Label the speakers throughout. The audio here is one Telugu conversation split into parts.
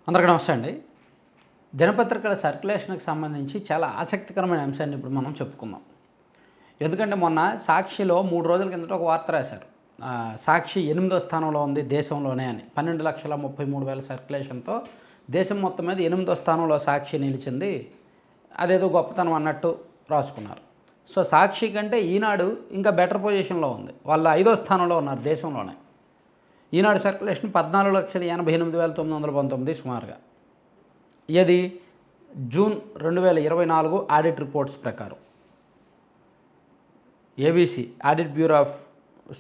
Speaker 1: అందరికీ నమస్తే అండి. దినపత్రికల సర్క్యులేషన్కి సంబంధించి చాలా ఆసక్తికరమైన అంశాన్ని ఇప్పుడు మనం చెప్పుకుందాం. ఎందుకంటే మొన్న సాక్షిలో 3 రోజుల కిందట ఒక వార్త రాశారు. సాక్షి 8వ స్థానంలో ఉంది దేశంలోనే అని. 12,33,000 సర్క్యులేషన్తో దేశం మొత్తం మీద 8వ స్థానంలో సాక్షి నిలిచింది. అదేదో గొప్పతనం అన్నట్టు రాసుకున్నారు. సో సాక్షి కంటే ఈనాడు ఇంకా బెటర్ పొజిషన్లో ఉంది. వాళ్ళు 5వ స్థానంలో ఉన్నారు దేశంలోనే. ఈనాడు సర్క్యులేషన్ 14,88,919 సుమారుగా. ఇది జూన్ 2024 ఆడిట్ రిపోర్ట్స్ ప్రకారం. ABC audit bureau of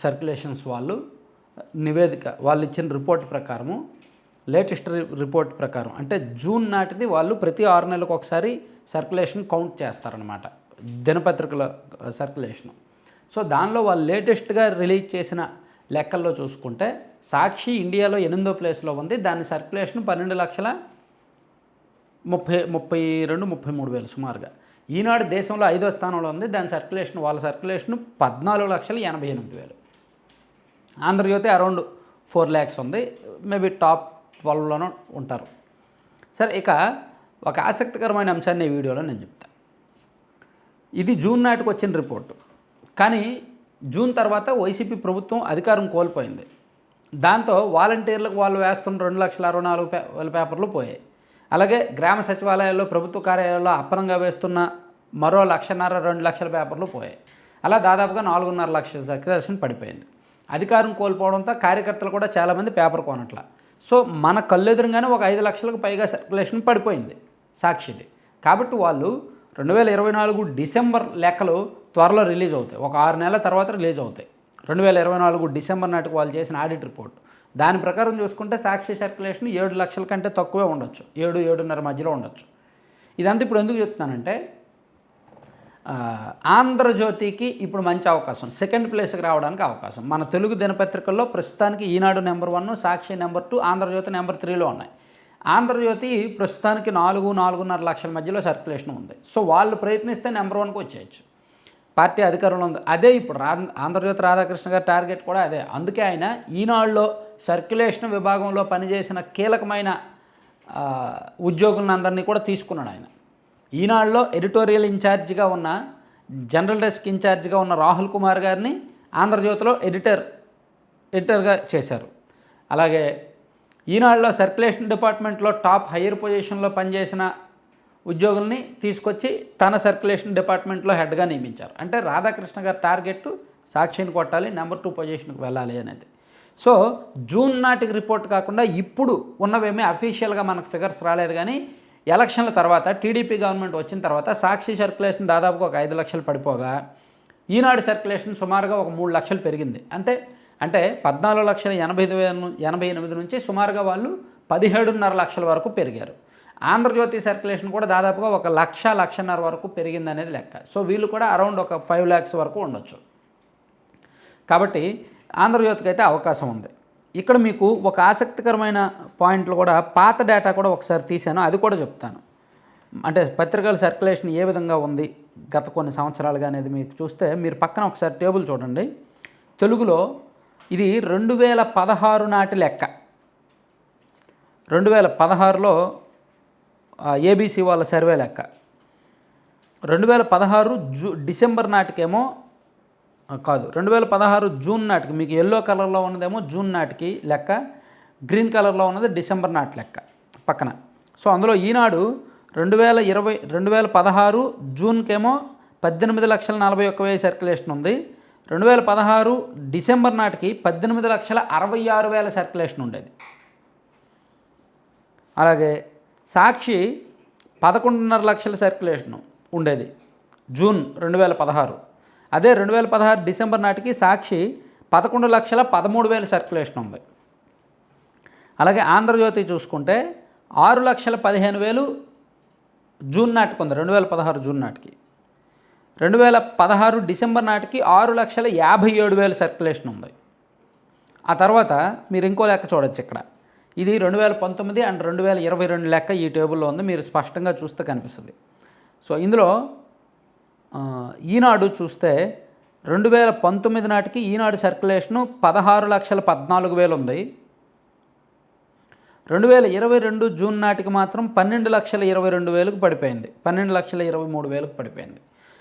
Speaker 1: circulations వాళ్ళు నివేదిక వాళ్ళు ఇచ్చిన రిపోర్ట్ ప్రకారము, లేటెస్ట్ రిపోర్ట్ ప్రకారం అంటే జూన్ నాటిది వాళ్ళు ప్రతి 6 నెలలకు ఒకసారి సర్క్యులేషన్ కౌంట్ చేస్తారనమాట, దినపత్రికల సర్క్యులేషను. సో దానిలో వాళ్ళు లేటెస్ట్గా రిలీజ్ చేసిన లెక్కల్లో చూసుకుంటే సాక్షి ఇండియాలో 8వ ప్లేస్లో ఉంది. దాని సర్క్యులేషన్ 12,32,33,000 సుమారుగా. ఈనాడు దేశంలో 5వ స్థానంలో ఉంది. దాని సర్క్యులేషన్ వాళ్ళ సర్క్యులేషన్ 14,88,000. ఆంధ్రజ్యోతి అరౌండ్ 4 lakhs ఉంది. మేబీ టాప్ 12లోనూ ఉంటారు. సరే, ఇక ఒక ఆసక్తికరమైన అంశాన్ని ఈ వీడియోలో నేను చెప్తాను. ఇది జూన్ నాటికి వచ్చిన రిపోర్టు. కానీ జూన్ తర్వాత వైసీపీ ప్రభుత్వం అధికారం కోల్పోయింది. దాంతో వాలంటీర్లకు వాళ్ళు వేస్తున్న 2,64,000 పేపర్లు పోయాయి. అలాగే గ్రామ సచివాలయాల్లో, ప్రభుత్వ కార్యాలయాల్లో అప్పనంగా వేస్తున్న మరో 1,50,000 2 లక్షల పేపర్లు పోయాయి. అలా దాదాపుగా 4.5 లక్షల సర్క్యులేషన్ పడిపోయింది. అధికారం కోల్పోవడంతో కార్యకర్తలు కూడా చాలామంది పేపర్ కొనట్ల. సో మన కళ్ళెదురుగానే ఒక 5 లక్షలకు పైగా సర్క్యులేషన్ పడిపోయింది సాక్షిది. కాబట్టి వాళ్ళు 2024 డిసెంబర్ లెక్కలు త్వరలో రిలీజ్ అవుతాయి. ఒక 6 నెలల తర్వాత రిలీజ్ అవుతాయి. 2024 డిసెంబర్ నాటికి వాళ్ళు చేసిన ఆడిట్ రిపోర్ట్. దాని ప్రకారం చూసుకుంటే సాక్షి సర్క్యులేషన్ 7 లక్షల కంటే తక్కువే ఉండొచ్చు, 7-7.5 మధ్యలో ఉండొచ్చు. ఇదంతా ఇప్పుడు ఎందుకు చెప్తున్నానంటే, ఆంధ్రజ్యోతికి ఇప్పుడు మంచి అవకాశం, సెకండ్ ప్లేస్కి రావడానికి అవకాశం. మన తెలుగు దినపత్రికల్లో ప్రస్తుతానికి ఈనాడు నెంబర్ 1, సాక్షి నెంబర్ 2, ఆంధ్రజ్యోతి నెంబర్ 3లో ఉన్నాయి. ఆంధ్రజ్యోతి ప్రస్తుతానికి 4-4.5 లక్షల మధ్యలో సర్క్యులేషన్ ఉంది. సో వాళ్ళు ప్రయత్నిస్తే నెంబర్ 1కి వచ్చేయచ్చు. పార్టీ అధికారంలో ఉంది. అదే ఇప్పుడు ఆంధ్రజ్యోతి రాధాకృష్ణ గారి టార్గెట్ కూడా అదే. అందుకే ఆయన ఈనాడులో సర్క్యులేషన్ విభాగంలో పనిచేసిన కీలకమైన ఉద్యోగులందరినీ కూడా తీసుకున్నాడు ఆయన. ఈనాడులో ఎడిటోరియల్ ఇన్ఛార్జిగా ఉన్న, జనరల్ డెస్క్ ఇన్ఛార్జిగా ఉన్న రాహుల్ కుమార్ గారిని ఆంధ్రజ్యోతిలో ఎడిటర్గా చేశారు. అలాగే ఈనాడులో సర్క్యులేషన్ డిపార్ట్మెంట్లో టాప్ హయ్యర్ పొజిషన్లో పనిచేసిన ఉద్యోగుల్ని తీసుకొచ్చి తన సర్క్యులేషన్ డిపార్ట్మెంట్లో హెడ్గా నియమించారు. అంటే రాధాకృష్ణ గారి టార్గెట్ సాక్షిని కొట్టాలి, నెంబర్ 2 పొజిషన్కి వెళ్ళాలి అనేది. సో జూన్ నాటికి రిపోర్ట్ కాకుండా ఇప్పుడు ఉన్నవేమీ అఫీషియల్గా మనకు ఫిగర్స్ రాలేదు. కానీ ఎలక్షన్ల తర్వాత టీడీపీ గవర్నమెంట్ వచ్చిన తర్వాత సాక్షి సర్క్యులేషన్ దాదాపుగా ఒక 5 లక్షలు పడిపోగా ఈనాడు సర్క్యులేషన్ సుమారుగా ఒక 3 లక్షలు పెరిగింది. అంటే 14,88,088 నుంచి సుమారుగా వాళ్ళు 17.5 లక్షల వరకు పెరిగారు. ఆంధ్రజ్యోతి సర్క్యులేషన్ కూడా దాదాపుగా 1,00,00,000 వరకు పెరిగింది అనేది లెక్క. సో వీళ్ళు కూడా అరౌండ్ ఒక 5 lakhs వరకు ఉండొచ్చు. కాబట్టి ఆంధ్రజ్యోతికి అయితే అవకాశం ఉంది. ఇక్కడ మీకు ఒక ఆసక్తికరమైన పాయింట్లు కూడా, పాత డేటా కూడా ఒకసారి తీశాను, అది కూడా చెప్తాను. అంటే పత్రికల సర్క్యులేషన్ ఏ విధంగా ఉంది గత కొన్ని సంవత్సరాలుగా అనేది మీకు చూస్తే, మీరు పక్కన ఒకసారి టేబుల్ చూడండి. తెలుగులో ఇది 2016 నాటి లెక్క. 2016లో ఏబీసీ వాళ్ళ సర్వే లెక్క. 2016 డిసెంబర్ నాటికేమో కాదు, 2016 జూన్ నాటికి, మీకు ఎల్లో కలర్లో ఉన్నదేమో జూన్ నాటికి లెక్క, గ్రీన్ కలర్లో ఉన్నది డిసెంబర్ నాటి లెక్క పక్కన. సో అందులో ఈనాడు 2016 జూన్కేమో 18,41,000 సర్క్యులేషన్ ఉంది. 2016 డిసెంబర్ నాటికి 18,66,000 సర్క్యులేషన్ ఉండేది. అలాగే సాక్షి 11.5 లక్షల సర్క్యులేషన్ ఉండేది జూన్ 2016. అదే 2016 డిసెంబర్ నాటికి సాక్షి 11,13,000 సర్క్యులేషన్ ఉంది. అలాగే ఆంధ్రజ్యోతి చూసుకుంటే 6,15,000 జూన్ నాటికి ఉంది. 2016 జూన్ నాటికి. 2016 డిసెంబర్ నాటికి 6,57,000 సర్క్యులేషన్ ఉంది. ఆ తర్వాత మీరు ఇంకో లెక్క చూడొచ్చు ఇక్కడ. ఇది 2019 అండ్ 2022 లెక్క ఈ టేబుల్లో ఉంది. మీరు స్పష్టంగా చూస్తే కనిపిస్తుంది. సో ఇందులో ఈనాడు చూస్తే 2019 నాటికి ఈనాడు సర్క్యులేషను 16,14,000 ఉంది. 2022 జూన్ నాటికి మాత్రం 12,22,000కు పడిపోయింది. 12,23,000కు పడిపోయింది.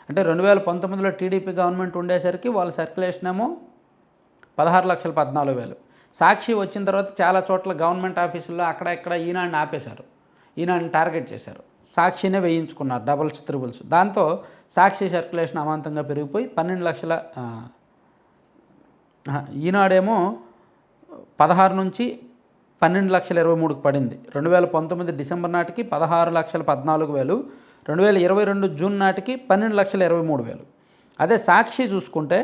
Speaker 1: అంటే 2019లో టీడీపీ గవర్నమెంట్ ఉండేసరికి వాళ్ళ సర్క్యులేషన్ ఏమో 16,14,000. సాక్షి వచ్చిన తర్వాత చాలా చోట్ల గవర్నమెంట్ ఆఫీసుల్లో అక్కడ ఇక్కడ ఈనాడుని ఆపేశారు, ఈనాడుని టార్గెట్ చేశారు, సాక్షినే వేయించుకున్నారు డబుల్స్ త్రిబుల్స్. దాంతో సాక్షి సర్క్యులేషన్ అమాంతంగా పెరిగిపోయి 12 లక్షల ఈనాడేమో 16 నుంచి 12,23,000కు పడింది. 2019 డిసెంబర్ నాటికి 16,14,000, 2022 జూన్ నాటికి 12,23,000. అదే సాక్షి చూసుకుంటే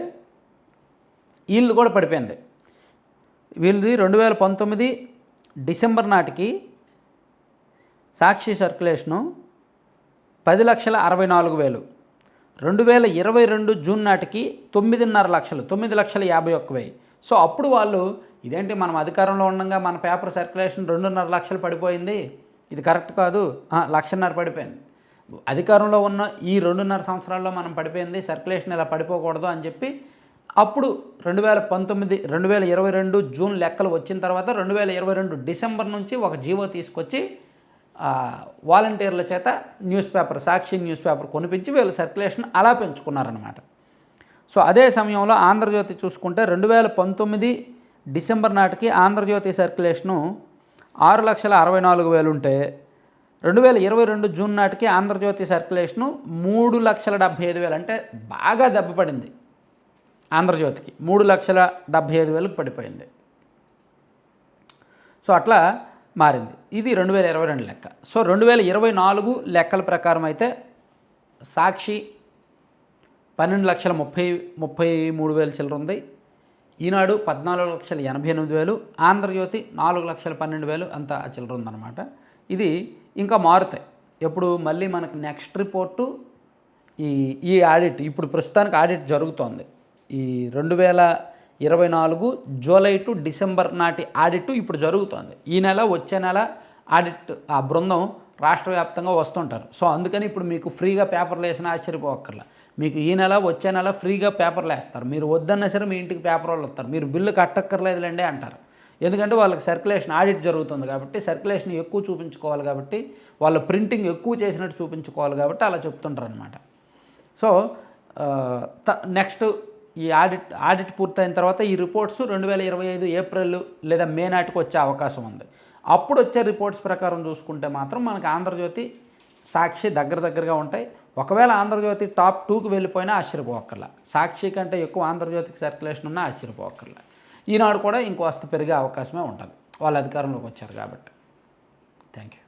Speaker 1: వీళ్ళు కూడా పడిపోయింది. వీళ్ళది 2019 డిసెంబర్ నాటికి సాక్షి సర్క్యులేషను 10,64,000, 2022 జూన్ నాటికి 9.5 లక్షలు, 9,51,000. సో అప్పుడు వాళ్ళు ఇదేంటి మనం అధికారంలో ఉండగా మన పేపర్ సర్క్యులేషన్ 2.5 లక్షలు పడిపోయింది, ఇది కరెక్ట్ కాదు, 1,50,000 పడిపోయింది. అధికారంలో ఉన్న ఈ 2.5 సంవత్సరాల్లో మనం పడిపోయింది, సర్క్యులేషన్ ఇలా పడిపోకూడదు అని చెప్పి అప్పుడు 2022 జూన్ లెక్కలు వచ్చిన తర్వాత 2022 డిసెంబర్ నుంచి ఒక జీవో తీసుకొచ్చి వాలంటీర్ల చేత న్యూస్ పేపర్, సాక్షి న్యూస్ పేపర్ కొనిపించి వీళ్ళ సర్క్యులేషన్ అలా పెంచుకున్నారనమాట. సో అదే సమయంలో ఆంధ్రజ్యోతి చూసుకుంటే 2019 డిసెంబర్ నాటికి ఆంధ్రజ్యోతి సర్క్యులేషను 6,64,000 ఉంటే 2022 జూన్ నాటికి ఆంధ్రజ్యోతి సర్క్యులేషను 3,75,000. అంటే బాగా దెబ్బపడింది ఆంధ్రజ్యోతికి, 3,75,000కు పడిపోయింది. సో అట్లా మారింది. ఇది 2022 లెక్క. సో 2024 లెక్కల ప్రకారం అయితే సాక్షి 12,33,000 చిల్లర ఉంది, ఈనాడు 14,88,000, ఆంధ్రజ్యోతి 4,12,000 అంత చిల్లర ఉందన్నమాట. ఇది ఇంకా మారుతాయి. ఎప్పుడు మళ్ళీ మనకు నెక్స్ట్ రిపోర్టు ఈ ఆడిట్, ఇప్పుడు ప్రస్తుతానికి ఆడిట్ జరుగుతోంది. ఈ 2024 జూలై టు డిసెంబర్ నాటి ఆడిట్ ఇప్పుడు జరుగుతోంది. ఈ నెల వచ్చే నెల ఆడిట్ ఆ బృందం రాష్ట్ర వ్యాప్తంగా వస్తుంటారు. సో అందుకని ఇప్పుడు మీకు ఫ్రీగా పేపర్లు వేసినా ఆశ్చర్యపోక్కర్లా. మీకు ఈ నెల వచ్చే నెల ఫ్రీగా పేపర్లు వేస్తారు. మీరు వద్దన్నా సరే మీ ఇంటికి పేపర్ వాళ్ళు వస్తారు, మీరు బిల్లు కట్టక్కర్లేదులేండి అంటారు. ఎందుకంటే వాళ్ళకి సర్క్యులేషన్ ఆడిట్ జరుగుతుంది కాబట్టి, సర్క్యులేషన్ ఎక్కువ చూపించుకోవాలి కాబట్టి, వాళ్ళ ప్రింటింగ్ ఎక్కువ చేసినట్టు చూపించుకోవాలి కాబట్టి అలా చెప్తుంటారు అనమాట. సో నెక్స్ట్ ఈ ఆడిట్ పూర్తయిన తర్వాత ఈ రిపోర్ట్స్ 2025 ఏప్రిల్ లేదా మే నాటికి వచ్చే అవకాశం ఉంది. అప్పుడు వచ్చే రిపోర్ట్స్ ప్రకారం చూసుకుంటే మాత్రం మనకి ఆంధ్రజ్యోతి, సాక్షి దగ్గరగా ఉంటాయి. ఒకవేళ ఆంధ్రజ్యోతి టాప్ 2కి వెళ్ళిపోయినా ఆశ్చర్యపోక్కర్లా, సాక్షి కంటే ఎక్కువ ఆంధ్రజ్యోతికి సర్క్యులేషన్ ఉన్నా ఆశ్చర్యపోక్కర్లా. ఈనాడు కూడా ఇంకోస్త పెరిగే అవకాశమే ఉంటుంది, వాళ్ళ అధికారంలోకి వచ్చారు కాబట్టి. Thank you.